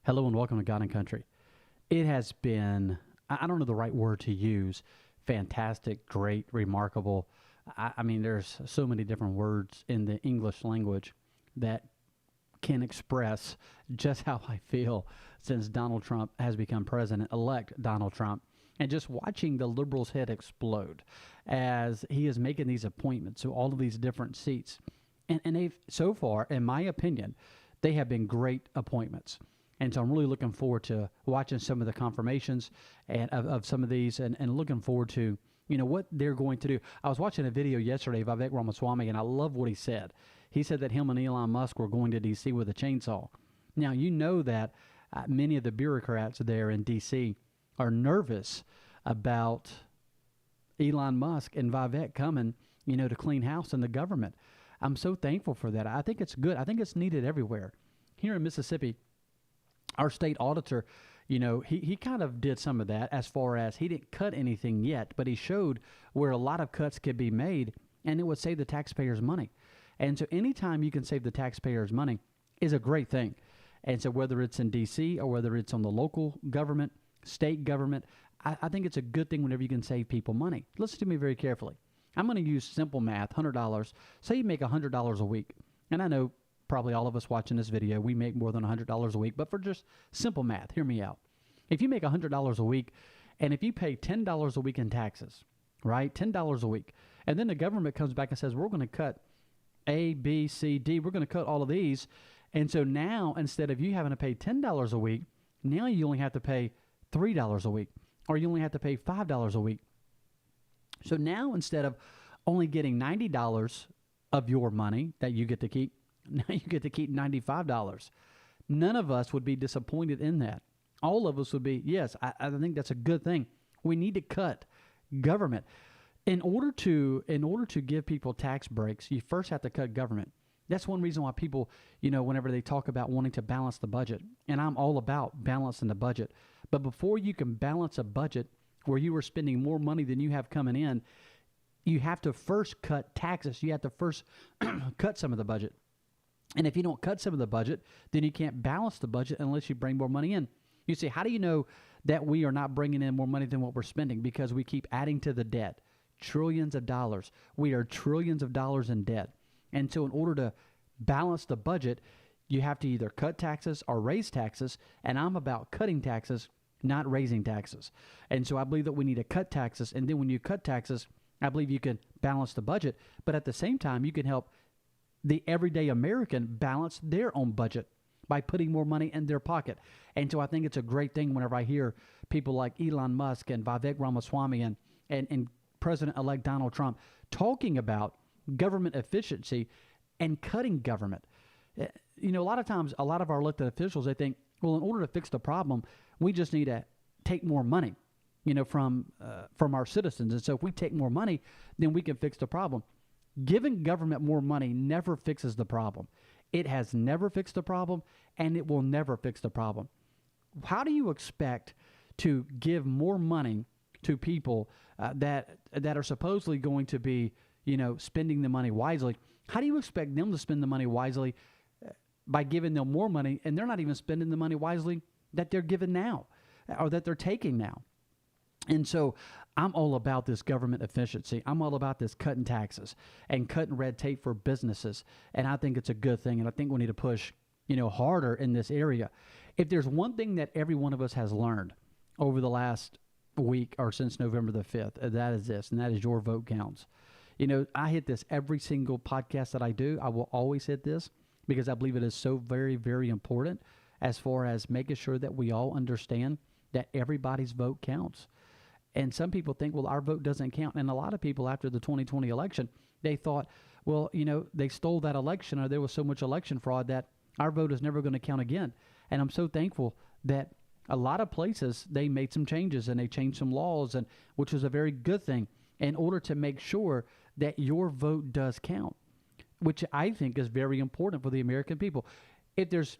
Hello and welcome to God and Country. It has been, I don't know the right word to use, fantastic, great, remarkable. I mean, there's so many different words in the English language that can express just how I feel since Donald Trump has become President-elect Donald Trump. And just watching the liberals' head explode as he is making these appointments to all of these different seats. And they've, so far, in my opinion, they have been great appointments. And so I'm really looking forward to watching some of the confirmations and of some of these and looking forward to, what they're going to do. I was watching a video yesterday of Vivek Ramaswamy, and I love what he said. He said that him and Elon Musk were going to D.C. with a chainsaw. Now, you know that many of the bureaucrats there in D.C. are nervous about Elon Musk and Vivek coming, to clean house in the government. I'm so thankful for that. I think it's good. I think it's needed everywhere. Here in Mississippi, our state auditor, he kind of did some of that as far as he didn't cut anything yet, but he showed where a lot of cuts could be made and it would save the taxpayers money. And so anytime you can save the taxpayers money is a great thing. And so whether it's in D.C. or whether it's on the local government, state government, I think it's a good thing whenever you can save people money. Listen to me very carefully. I'm going to use simple math, $100. Say you make $100 a week. And I know probably all of us watching this video, we make more than $100 a week, but for just simple math, hear me out. If you make $100 a week, and if you pay $10 a week in taxes, right, $10 a week, and then the government comes back and says, we're going to cut A, B, C, D, we're going to cut all of these, and so now instead of you having to pay $10 a week, now you only have to pay $3 a week, or you only have to pay $5 a week. So now instead of only getting $90 of your money that you get to keep, now you get to keep $95. None of us would be disappointed in that. All of us would be, yes, I think that's a good thing. We need to cut government. In order to give people tax breaks, you first have to cut government. That's one reason why people, whenever they talk about wanting to balance the budget, and I'm all about balancing the budget, but before you can balance a budget where you are spending more money than you have coming in, you have to first cut taxes. You have to first cut some of the budget. And if you don't cut some of the budget, then you can't balance the budget unless you bring more money in. You say, how do you know that we are not bringing in more money than what we're spending? Because we keep adding to the debt. Trillions of dollars. We are trillions of dollars in debt. And so in order to balance the budget, you have to either cut taxes or raise taxes. And I'm about cutting taxes, not raising taxes. And so I believe that we need to cut taxes. And then when you cut taxes, I believe you can balance the budget. But at the same time, you can help the everyday American balance their own budget by putting more money in their pocket. And so I think it's a great thing whenever I hear people like Elon Musk and Vivek Ramaswamy and President-elect Donald Trump talking about government efficiency and cutting government. A lot of times, a lot of our elected officials, they think, well, in order to fix the problem, we just need to take more money, from our citizens. And so if we take more money, then we can fix the problem. Giving government more money never fixes the problem. It has never fixed the problem, and it will never fix the problem. How do you expect to give more money to people that are supposedly going to be, spending the money wisely? How do you expect them to spend the money wisely by giving them more money, and they're not even spending the money wisely that they're given now or that they're taking now? And so I'm all about this government efficiency. I'm all about this cutting taxes and cutting red tape for businesses. And I think it's a good thing. And I think we need to push, harder in this area. If there's one thing that every one of us has learned over the last week or since November the 5th, that is this, and that is your vote counts. I hit this every single podcast that I do. I will always hit this because I believe it is so very, very important as far as making sure that we all understand that everybody's vote counts. And some people think, well, our vote doesn't count. And a lot of people after the 2020 election, they thought, well, they stole that election or there was so much election fraud that our vote is never going to count again. And I'm so thankful that a lot of places, they made some changes and they changed some laws, and which was a very good thing in order to make sure that your vote does count, which I think is very important for the American people. If there's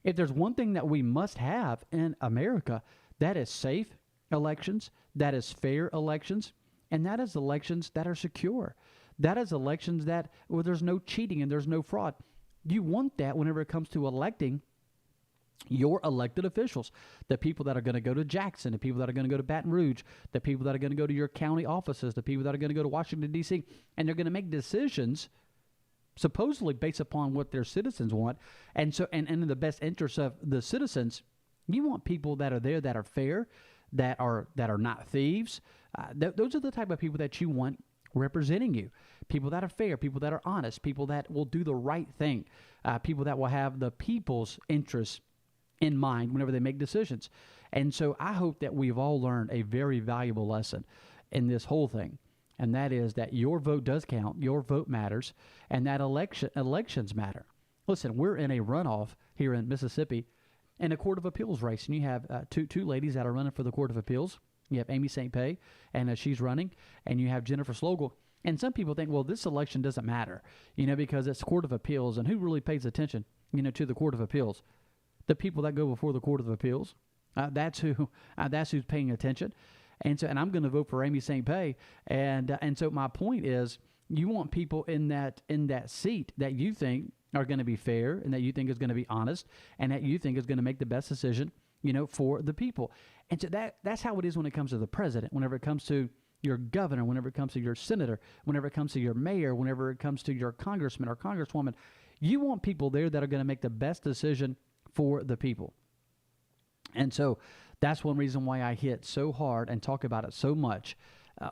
one thing that we must have in America, that is safe elections, that is fair elections, and that is elections that are secure. That is elections where there's no cheating and there's no fraud. You want that whenever it comes to electing Your elected officials, the people that are going to go to Jackson, the people that are going to go to Baton Rouge, the people that are going to go to your county offices, the people that are going to go to Washington, D.C., and they're going to make decisions supposedly based upon what their citizens want. And so, and in the best interest of the citizens, you want people that are there that are fair, that are not thieves. Those are the type of people that you want representing you. People that are fair, people that are honest, people that will do the right thing, people that will have the people's interests in mind whenever they make decisions. And so I hope that we've all learned a very valuable lesson in this whole thing, and that is that your vote does count, your vote matters, and that elections matter. Listen, we're in a runoff here in Mississippi in a Court of Appeals race, and you have two ladies that are running for the Court of Appeals. You have Amy St. Pei, and she's running, and you have Jennifer Slogel. And some people think, well, this election doesn't matter, because it's Court of Appeals, and who really pays attention, to the Court of Appeals? The people that go before the Court of Appeals. That's who's paying attention. And I'm going to vote for Amy St. Pei. And so my point is, you want people in that seat that you think are going to be fair, and that you think is going to be honest, and that you think is going to make the best decision, for the people. And so that's how it is when it comes to the president, whenever it comes to your governor, whenever it comes to your senator, whenever it comes to your mayor, whenever it comes to your congressman or congresswoman. You want people there that are going to make the best decision for the people. And so that's one reason why I hit so hard and talk about it so much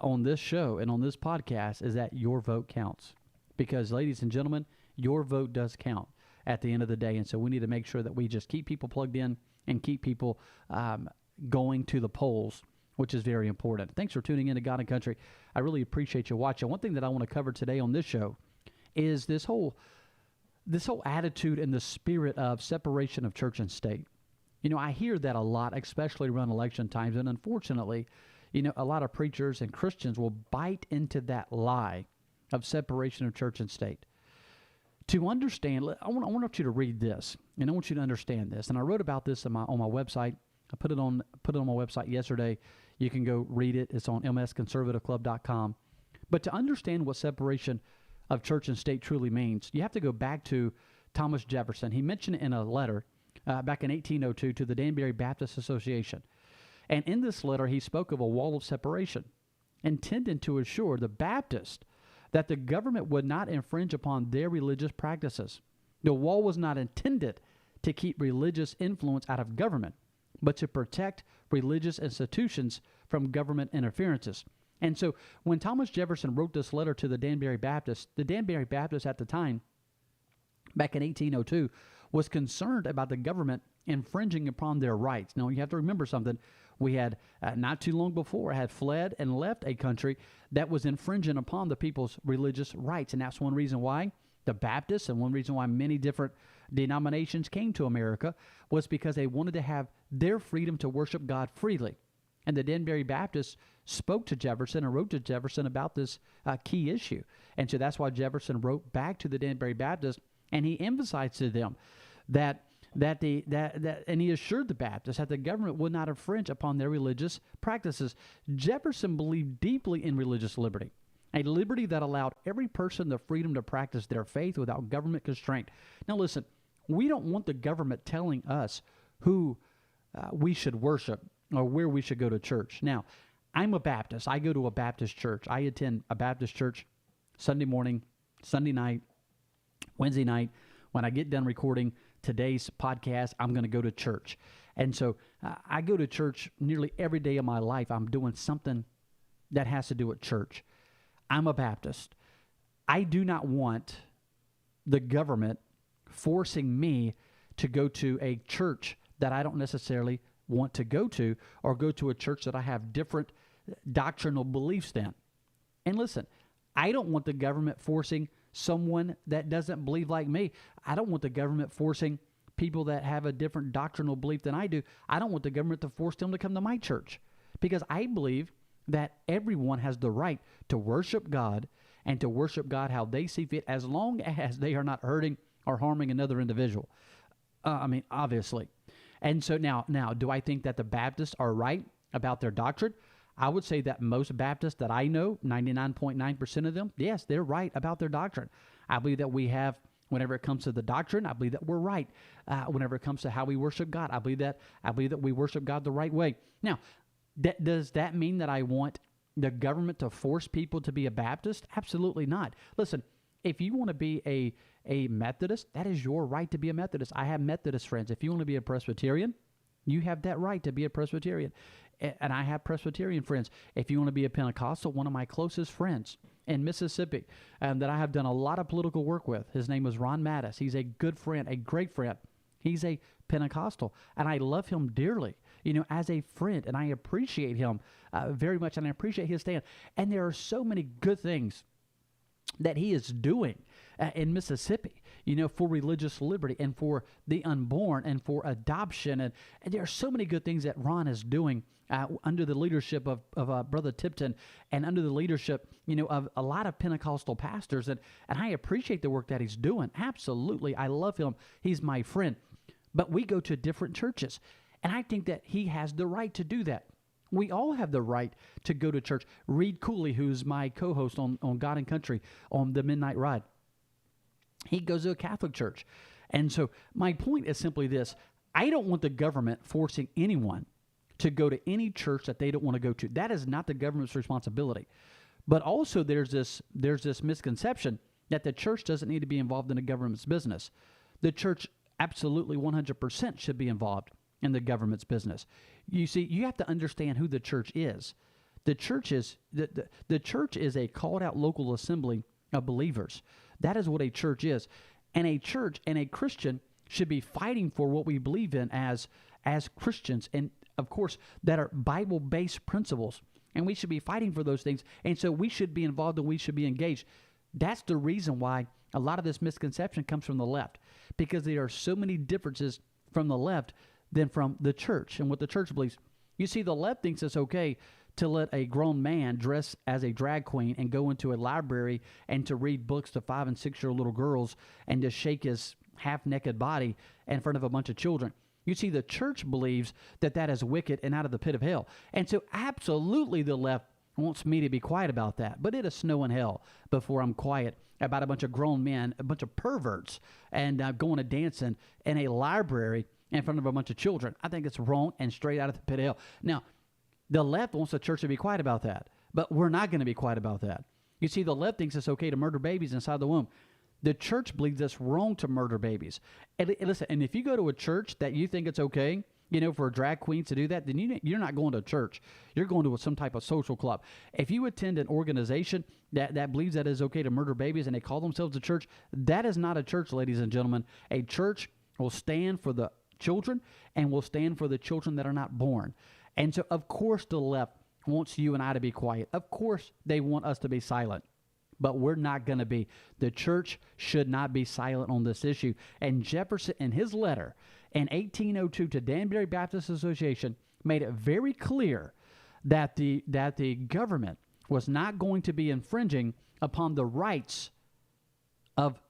on this show and on this podcast, is that your vote counts. Because, ladies and gentlemen, your vote does count at the end of the day. And so we need to make sure that we just keep people plugged in and keep people going to the polls, which is very important. Thanks for tuning in to God and Country. I really appreciate you watching. One thing that I want to cover today on this show is this whole attitude and the spirit of separation of church and state. I hear that a lot, especially around election times, and unfortunately, a lot of preachers and Christians will bite into that lie of separation of church and state. To understand, I want you to read this, and I want you to understand this. And I wrote about this on my website. I put it on my website yesterday. You can go read it. It's on msconservativeclub.com. But to understand what separation of church and state truly means, you have to go back to Thomas Jefferson. He mentioned it in a letter back in 1802 to the Danbury Baptist Association. And in this letter, he spoke of a wall of separation intended to assure the Baptists that the government would not infringe upon their religious practices. The wall was not intended to keep religious influence out of government, but to protect religious institutions from government interferences. And so when Thomas Jefferson wrote this letter to the Danbury Baptists at the time, back in 1802, was concerned about the government infringing upon their rights. Now, you have to remember something. We had, not too long before, had fled and left a country that was infringing upon the people's religious rights. And that's one reason why the Baptists, and one reason why many different denominations came to America, was because they wanted to have their freedom to worship God freely. And the Danbury Baptists spoke to Jefferson and wrote to Jefferson about this key issue. And so that's why Jefferson wrote back to the Danbury Baptists, and he emphasized to them that and he assured the Baptists that the government would not infringe upon their religious practices. Jefferson believed deeply in religious liberty, a liberty that allowed every person the freedom to practice their faith without government constraint. Now listen, we don't want the government telling us who we should worship or where we should go to church. Now, I'm a Baptist. I go to a Baptist church. I attend a Baptist church Sunday morning, Sunday night, Wednesday night. When I get done recording today's podcast, I'm going to go to church. And so I go to church nearly every day of my life. I'm doing something that has to do with church. I'm a Baptist. I do not want the government forcing me to go to a church that I don't necessarily want to go to, or go to a church that I have different doctrinal beliefs than. And listen, I don't want the government forcing someone that doesn't believe like me. I don't want the government forcing people that have a different doctrinal belief than I do. I don't want the government to force them to come to my church, because I believe that everyone has the right to worship God, and to worship God how they see fit, as long as they are not hurting or harming another individual. Obviously. And so now, do I think that the Baptists are right about their doctrine? I would say that most Baptists that I know, 99.9% of them, yes, they're right about their doctrine. I believe that we have Whenever it comes to the doctrine, I believe that we're right. Whenever it comes to how we worship God, I believe that we worship God the right way. Now, does that mean that I want the government to force people to be a Baptist? Absolutely not. Listen, if you want to be a Methodist, that is your right to be a Methodist. I have Methodist friends. If you want to be a Presbyterian, you have that right to be a Presbyterian. And I have Presbyterian friends. If you want to be a Pentecostal, one of my closest friends in Mississippi that I have done a lot of political work with, his name is Ron Mattis. He's a good friend, a great friend. He's a Pentecostal, and I love him dearly, as a friend, and I appreciate him very much, and I appreciate his stand. And there are so many good things that he is doing in Mississippi, for religious liberty and for the unborn and for adoption. And there are so many good things that Ron is doing under the leadership of Brother Tipton and under the leadership, of a lot of Pentecostal pastors. And I appreciate the work that he's doing. Absolutely. I love him. He's my friend. But we go to different churches. And I think that he has the right to do that. We all have the right to go to church. Reed Cooley, who's my co-host on God and Country on the Midnight Ride, he goes to a Catholic church. And so my point is simply this. I don't want the government forcing anyone to go to any church that they don't want to go to. That is not the government's responsibility. But also there's this misconception that the church doesn't need to be involved in the government's business. The church absolutely 100% should be involved in the government's business. You see, you have to understand who the church is. The church is the church is a called out local assembly of believers. That is what a church is. And a church and a Christian should be fighting for what we believe in as Christians, and of course that are Bible-based principles. And we should be fighting for those things. And so we should be involved and we should be engaged. That's the reason why a lot of this misconception comes from the left, because there are so many differences from the left than from the church and what the church believes. You see, the left thinks it's okay to let a grown man dress as a drag queen and go into a library and to read books to 5- and 6-year-old little girls and to shake his half-naked body in front of a bunch of children. You see, the church believes that that is wicked and out of the pit of hell. And so absolutely the left wants me to be quiet about that. But it is snow in hell before I'm quiet about a bunch of grown men, a bunch of perverts, and going to dancing in a library in front of a bunch of children. I think it's wrong and straight out of the pit of hell. Now, the left wants the church to be quiet about that, but we're not going to be quiet about that. You see, the left thinks it's okay to murder babies inside the womb. The church believes it's wrong to murder babies. And listen, and if you go to a church that you think it's okay, for drag queens to do that, then you're not going to church. You're going to some type of social club. If you attend an organization that believes that it's okay to murder babies and they call themselves a church, that is not a church, ladies and gentlemen. A church will stand for the children and will stand for the children that are not born. And so, of course, the left wants you and I to be quiet. Of course, they want us to be silent. But we're not going to be. The church should not be silent on this issue. And Jefferson, in his letter in 1802 to Danbury Baptist Association, made it very clear that the government was not going to be infringing upon the rights of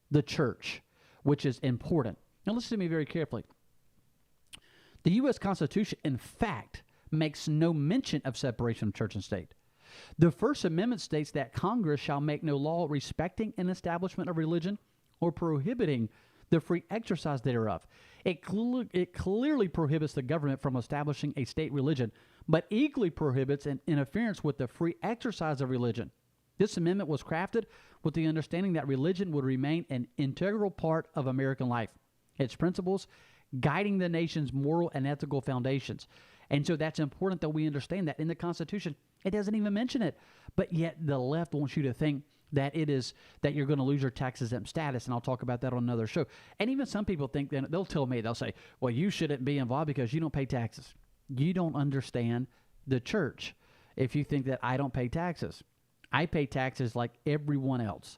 the church, which is important. Now listen to me very carefully. The U.S. Constitution, in fact, makes no mention of separation of church and state. The First Amendment states that Congress shall make no law respecting an establishment of religion or prohibiting the free exercise thereof. It clearly prohibits the government from establishing a state religion, but equally prohibits an interference with the free exercise of religion. This amendment was crafted with the understanding that religion would remain an integral part of American life, its principles guiding the nation's moral and ethical foundations. And so that's important that we understand that in the Constitution. It doesn't even mention it. But yet the left wants you to think that that you're going to lose your tax exempt status, and I'll talk about that on another show. And even some people think that they'll tell me, they'll say, well, you shouldn't be involved because you don't pay taxes. You don't understand the church if you think that I don't pay taxes. I pay taxes like everyone else.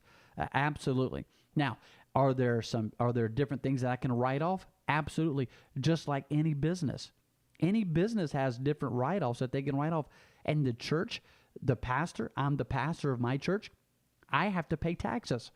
Absolutely. Now, are there different things that I can write off? Absolutely. Just like any business. Any business has different write-offs that they can write off. And the church, the pastor, I'm the pastor of my church, I have to pay taxes.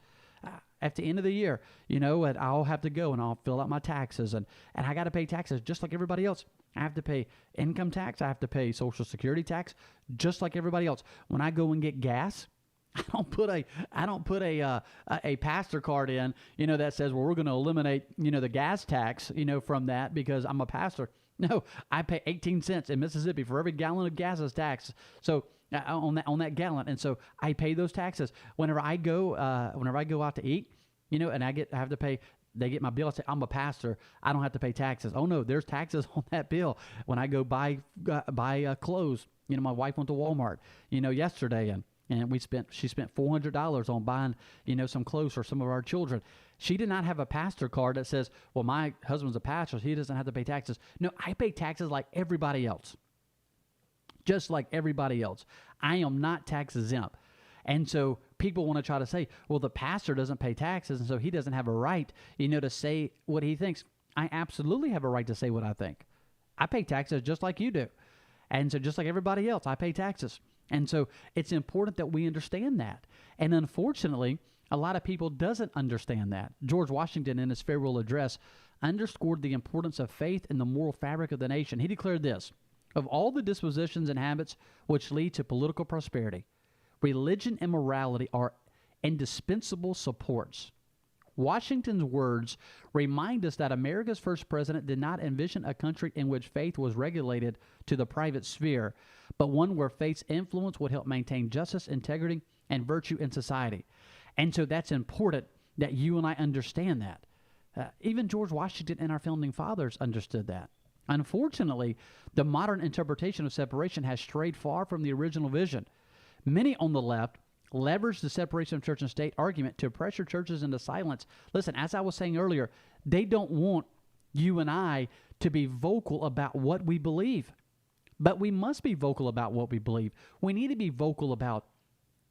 At the end of the year, and I'll have to go and I'll fill out my taxes. And I got to pay taxes just like everybody else. I have to pay income tax. I have to pay Social Security tax just like everybody else. When I go and get gas, I don't put a pastor card in, that says, well, we're going to eliminate, the gas tax, from that because I'm a pastor. No, I pay 18 cents in Mississippi for every gallon of gas is taxed. So on that gallon, and so I pay those taxes whenever I go out to eat, and I have to pay. They get my bill. I say, I'm a pastor. I don't have to pay taxes. Oh no, there's taxes on that bill when I go buy clothes. My wife went to Walmart, yesterday, and she spent $400 on buying, some clothes for some of our children. She did not have a pastor card that says, well, my husband's a pastor, so he doesn't have to pay taxes. No, I pay taxes like everybody else. Just like everybody else. I am not tax exempt. And so people want to try to say, well, the pastor doesn't pay taxes, and so he doesn't have a right, to say what he thinks. I absolutely have a right to say what I think. I pay taxes just like you do. And so just like everybody else, I pay taxes. And so it's important that we understand that. And unfortunately, a lot of people doesn't understand that. George Washington, in his farewell address, underscored the importance of faith in the moral fabric of the nation. He declared this: of all the dispositions and habits which lead to political prosperity, religion and morality are indispensable supports. Washington's words remind us that America's first president did not envision a country in which faith was regulated to the private sphere, but one where faith's influence would help maintain justice, integrity, and virtue in society. And so that's important that you and I understand that. Even George Washington and our founding fathers understood that. Unfortunately, the modern interpretation of separation has strayed far from the original vision. Many on the left leverage the separation of church and state argument to pressure churches into silence. Listen, as I was saying earlier, they don't want you and I to be vocal about what we believe. But we must be vocal about what we believe. We need to be vocal about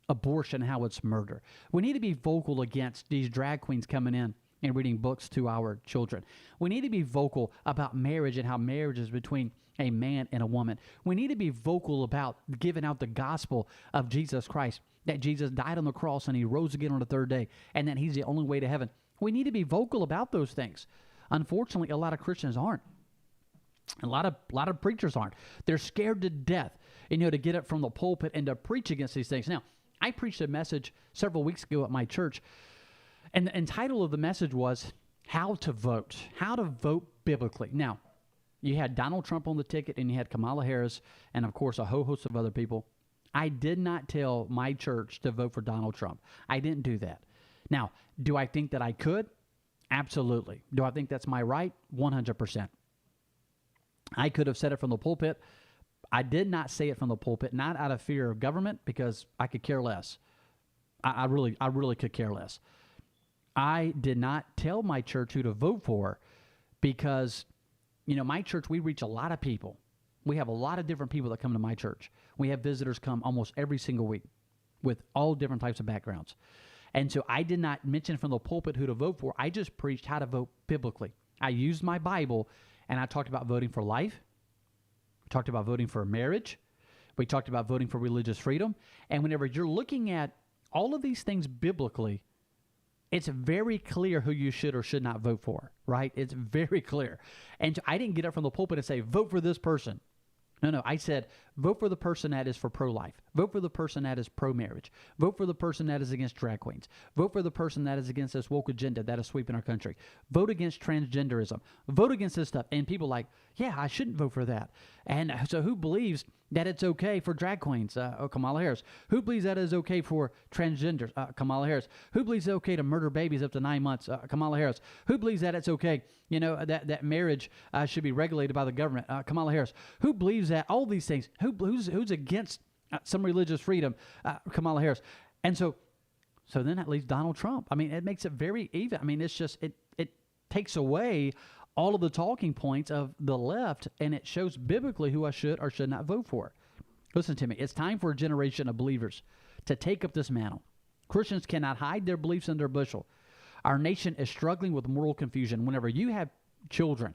abortion and how it's murder. We need to be vocal against these drag queens coming in and reading books to our children. We need to be vocal about marriage and how marriage is between a man and a woman. We need to be vocal about giving out the gospel of Jesus Christ, that Jesus died on the cross and he rose again on the third day, and that he's the only way to heaven. We need to be vocal about those things. Unfortunately, a lot of Christians aren't. A lot of preachers aren't. They're scared to death, to get up from the pulpit and to preach against these things. Now, I preached a message several weeks ago at my church, and the title of the message was How to Vote Biblically. Now, you had Donald Trump on the ticket, and you had Kamala Harris, and of course a whole host of other people. I did not tell my church to vote for Donald Trump. I didn't do that. Now, do I think that I could? Absolutely. Do I think that's my right? 100%. I could have said it from the pulpit. I did not say it from the pulpit, not out of fear of government, because I could care less. I really could care less. I did not tell my church who to vote for because, my church, we reach a lot of people. We have a lot of different people that come to my church. We have visitors come almost every single week with all different types of backgrounds. And so I did not mention from the pulpit who to vote for. I just preached how to vote biblically. I used my Bible, and I talked about voting for life. We talked about voting for marriage. We talked about voting for religious freedom. And whenever you're looking at all of these things biblically, it's very clear who you should or should not vote for, right? It's very clear. And I didn't get up from the pulpit and say, vote for this person. No, I said, vote for the person that is for pro-life. Vote for the person that is pro-marriage. Vote for the person that is against drag queens. Vote for the person that is against this woke agenda that is sweeping our country. Vote against transgenderism. Vote against this stuff. And people are like, yeah, I shouldn't vote for that. And so who believes that it's okay for drag queens? Kamala Harris. Who believes that it's okay for transgenders? Kamala Harris. Who believes it's okay to murder babies up to 9 months? Kamala Harris. Who believes that it's okay, that marriage should be regulated by the government? Kamala Harris. Who believes that all these things? Who's against some religious freedom? Kamala Harris. And so then that leaves Donald Trump. I mean, it makes it very even. I mean, it's just it takes away all of the talking points of the left, and it shows biblically who I should or should not vote for. Listen to me. It's time for a generation of believers to take up this mantle. Christians cannot hide their beliefs under a bushel. Our nation is struggling with moral confusion. Whenever you have children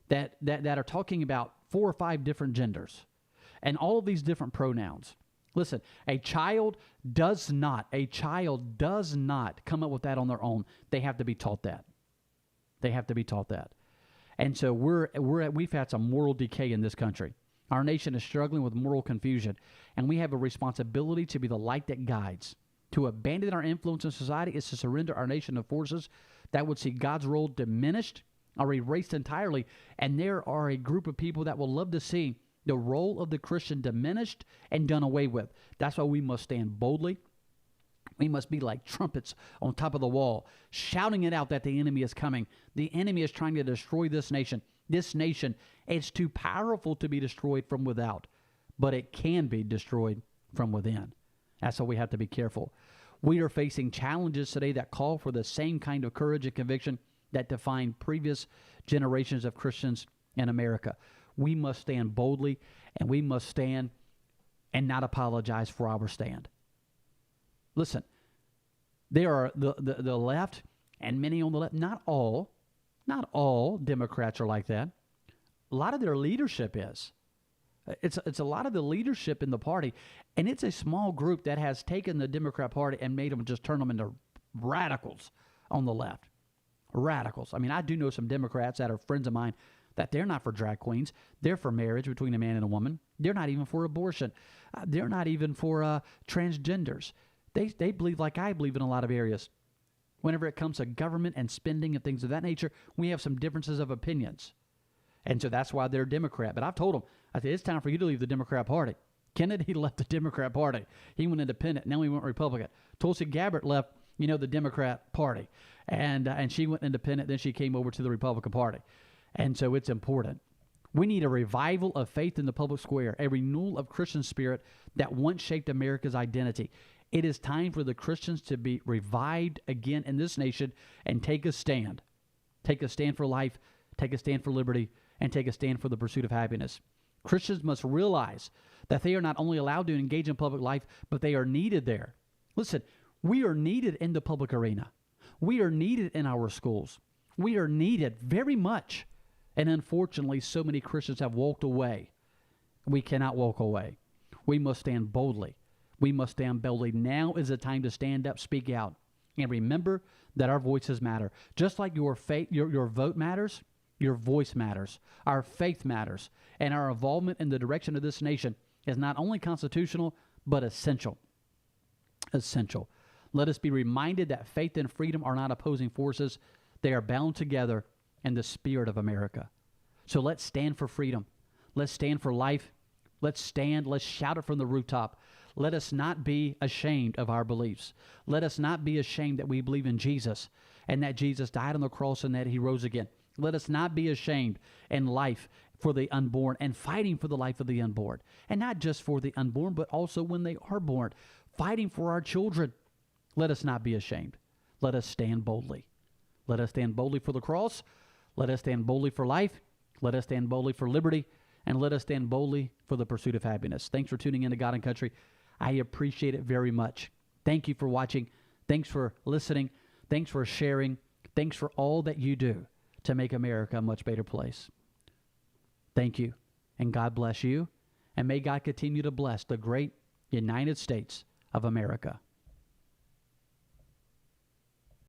that are talking about 4 or 5 different genders and all of these different pronouns, listen, a child does not come up with that on their own. They have to be taught that. They have to be taught that. And so we've had some moral decay in this country. Our nation is struggling with moral confusion, and we have a responsibility to be the light that guides. To abandon our influence in society is to surrender our nation to forces that would see God's role diminished or erased entirely. And there are a group of people that will love to see the role of the Christian diminished and done away with. That's why we must stand boldly. We must be like trumpets on top of the wall, shouting it out that the enemy is coming. The enemy is trying to destroy this nation. This nation is too powerful to be destroyed from without, but it can be destroyed from within. That's why we have to be careful. We are facing challenges today that call for the same kind of courage and conviction that defined previous generations of Christians in America. We must stand boldly, and we must stand and not apologize for our stand. Listen, there are the left and many on the left. Not all Democrats are like that. A lot of their leadership is. It's a lot of the leadership in the party, and it's a small group that has taken the Democrat Party and made them just turn them into radicals on the left. Radicals. I mean, I do know some Democrats that are friends of mine that they're not for drag queens. They're for marriage between a man and a woman. They're not even for abortion. They're not even for transgenders. They believe like I believe in a lot of areas. Whenever it comes to government and spending and things of that nature, we have some differences of opinions. And so that's why they're Democrat. But I've told them, I said, it's time for you to leave the Democrat Party. Kennedy left the Democrat Party. He went independent. Now he went Republican. Tulsi Gabbard left, the Democrat Party. And she went independent. Then she came over to the Republican Party. And so it's important. We need a revival of faith in the public square, a renewal of Christian spirit that once shaped America's identity. It is time for the Christians to be revived again in this nation and take a stand. Take a stand for life, take a stand for liberty, and take a stand for the pursuit of happiness. Christians must realize that they are not only allowed to engage in public life, but they are needed there. Listen, we are needed in the public arena. We are needed in our schools. We are needed very much. And unfortunately, so many Christians have walked away. We cannot walk away. We must stand boldly. We must stand boldly. Now is the time to stand up, speak out, and remember that our voices matter. Just like your faith, your vote matters, your voice matters. Our faith matters. And our involvement in the direction of this nation is not only constitutional, but essential. Essential. Let us be reminded that faith and freedom are not opposing forces. They are bound together in the spirit of America. So let's stand for freedom. Let's stand for life. Let's stand. Let's shout it from the rooftop. Let us not be ashamed of our beliefs. Let us not be ashamed that we believe in Jesus and that Jesus died on the cross and that he rose again. Let us not be ashamed in life for the unborn and fighting for the life of the unborn. And not just for the unborn, but also when they are born, fighting for our children. Let us not be ashamed. Let us stand boldly. Let us stand boldly for the cross. Let us stand boldly for life. Let us stand boldly for liberty. And let us stand boldly for the pursuit of happiness. Thanks for tuning in to God and Country. I appreciate it very much. Thank you for watching. Thanks for listening. Thanks for sharing. Thanks for all that you do to make America a much better place. Thank you. And God bless you. And may God continue to bless the great United States of America.